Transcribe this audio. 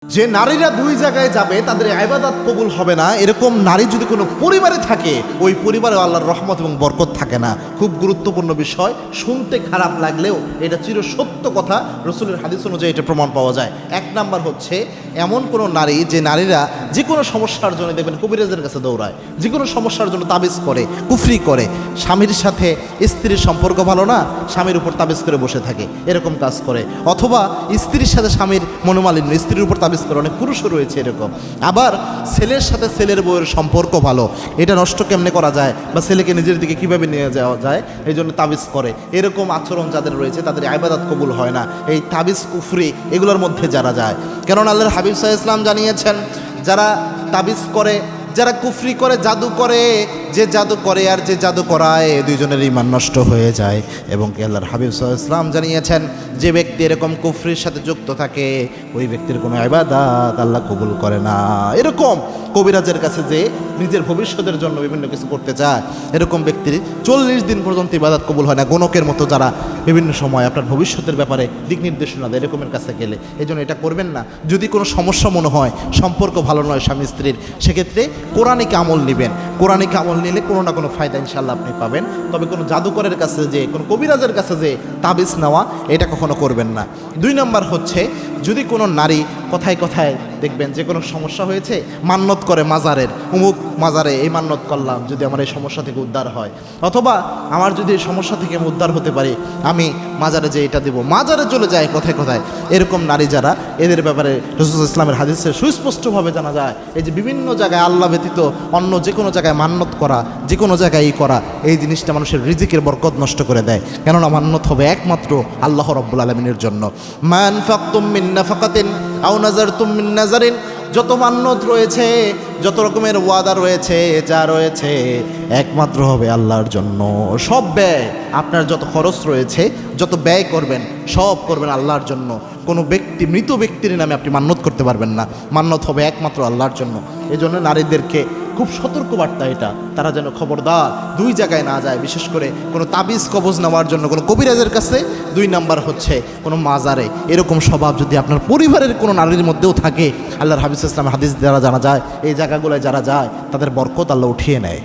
যে নারীরা দুই জায়গায় যাবে তাদের ইবাদত কবুল হবে না, এরকম নারী যদি কোনো পরিবারে থাকে ওই পরিবারে আল্লাহর রহমত এবং বরকত থাকে না। খুব গুরুত্বপূর্ণ বিষয়, শুনতে খারাপ লাগলেও এটা চিরসত্য কথা, রসুলের হাদিস অনুযায়ী এটা প্রমাণ পাওয়া যায়। এক নাম্বার হচ্ছে এমন কোনো নারী, যে নারীরা যে কোনো সমস্যার জন্য দেখবেন কবিরাজের কাছে দৌড়ায়, যে কোনো সমস্যার জন্য তাবিজ করে, কুফরি করে, স্বামীর সাথে স্ত্রীর সম্পর্ক ভালো না, স্বামীর উপর তাবিজ করে বসে থাকে, এরকম কাজ করে, অথবা স্ত্রীর সাথে স্বামীর মনোমালিন্য, স্ত্রীর উপর তাবিজ করে, অনেক পুরুষও রয়েছে এরকম। আবার ছেলের সাথে ছেলের বউয়ের সম্পর্ক ভালো, এটা নষ্ট কেমনে করা যায় বা ছেলেকে নিজের দিকে কীভাবে নিয়ে যাওয়া যায়, এই জন্য তাবিজ করে। এরকম আচরণ যাদের রয়েছে তাদের ইবাদত কবুল হয় না, এই তাবিজ কুফরি এগুলোর মধ্যে যারা যায়। কারণ আল্লাহর হাবিব সাল্লাল্লাহু আলাইহি ওয়াসাল্লাম জানিয়েছেন, যারা তাবিজ করে, যারা কুফরি করে, জাদু করে, যে জাদু করে আর যে জাদু করায়, দুইজনের ঈমান নষ্ট হয়ে যায়। এবং আল্লাহর হাবিব সাল্লাল্লাহু আলাইহি ওয়াসাল্লাম জানিয়েছেন, যে ব্যক্তি এরকম কুফরির সাথে যুক্ত থাকে ওই ব্যক্তির কোনো ইবাদত আল্লাহ কবুল করে না। এরকম কবিরাজের কাছে যে নিজের ভবিষ্যতের জন্য বিভিন্ন কিছু করতে চায়, এরকম ব্যক্তির 40 দিন পর্যন্ত ইবাদত কবুল হয় না। গণকের মতো যারা বিভিন্ন সময় আপনার ভবিষ্যতের ব্যাপারে দিক নির্দেশনা দেয়, এরকমের কাছে গেলে এই জন্য এটা করবেন না। যদি কোনো সমস্যা মনে হয়, সম্পর্ক ভালো নয় স্বামী স্ত্রীর, সেক্ষেত্রে কোরআনিক আমল নেবেন। কোরআনিক আমল নিলে কোনো না কোনো ফায়দা ইনশাল্লাহ আপনি পাবেন। তবে কোনো জাদুকরের কাছে যে, কোনো কবিরাজের কাছে যে তাবিজ নেওয়া, এটা কখনো করবেন না। 2 নম্বর হচ্ছে, যদি কোনো নারী কথায় কথায় দেখবেন যে কোনো সমস্যা হয়েছে, মান্যত করে মাজারের, অমুক মাজারে এই মান্যত করলাম যদি আমার এই সমস্যা থেকে উদ্ধার হয়, অথবা আমার যদি এই সমস্যা থেকে আমি উদ্ধার হতে পারি আমি মাজারে যে এটা দেবো, মাজারে চলে যায় কথায় কথায়। এরকম নারী যারা, এদের ব্যাপারে রাসূল ইসলামের হাদিসে সুস্পষ্টভাবে জানা যায়, এই যে বিভিন্ন জায়গায় আল্লাহ ব্যতীত অন্য যে কোনো জায়গায় মান্যত করা, যে কোনো জায়গায় করা, এই জিনিসটা মানুষের রিজিকের বরকত নষ্ট করে দেয়। কেননা মান্যত হবে একমাত্র আল্লাহ রাব্বুল আলামিনের জন্য। মা আনফাকতুম মিন নাফাকাতিন আও নাযারতুম মিন নাযারিন, যত মান্যত রয়েছে, যত রকমের ওয়াদা রয়েছে, যা রয়েছে একমাত্র হবে আল্লাহর জন্য। সব ব্যয়, আপনার যত খরচ রয়েছে, যত ব্যয় করবেন, সব করবেন আল্লাহর জন্য। কোনো ব্যক্তি, মৃত ব্যক্তির নামে আপনি মান্যত করতে পারবেন না, মান্যত হবে একমাত্র আল্লাহর জন্য। এই জন্য নারীদেরকে খুব সতর্ক বার্তা এটা, তারা যেন খবরদার 2 জায়গায় না যায়, বিশেষ করে কোনো তাবিজ কবজ নেওয়ার জন্য কোনো কবিরাজের কাছে। 2 নাম্বার হচ্ছে কোনো মাজারে। এরকম স্বভাব যদি আপনার পরিবারের কোনো নারীর মধ্যেও থাকে, আল্লাহর হাবিব সাল্লাল্লাহু আলাইহি ওয়াসাল্লামের হাদিস দ্বারা জানা যায়, এই জায়গাগুলোয় যারা যায় তাদের বরকত আল্লাহ উঠিয়ে নেয়।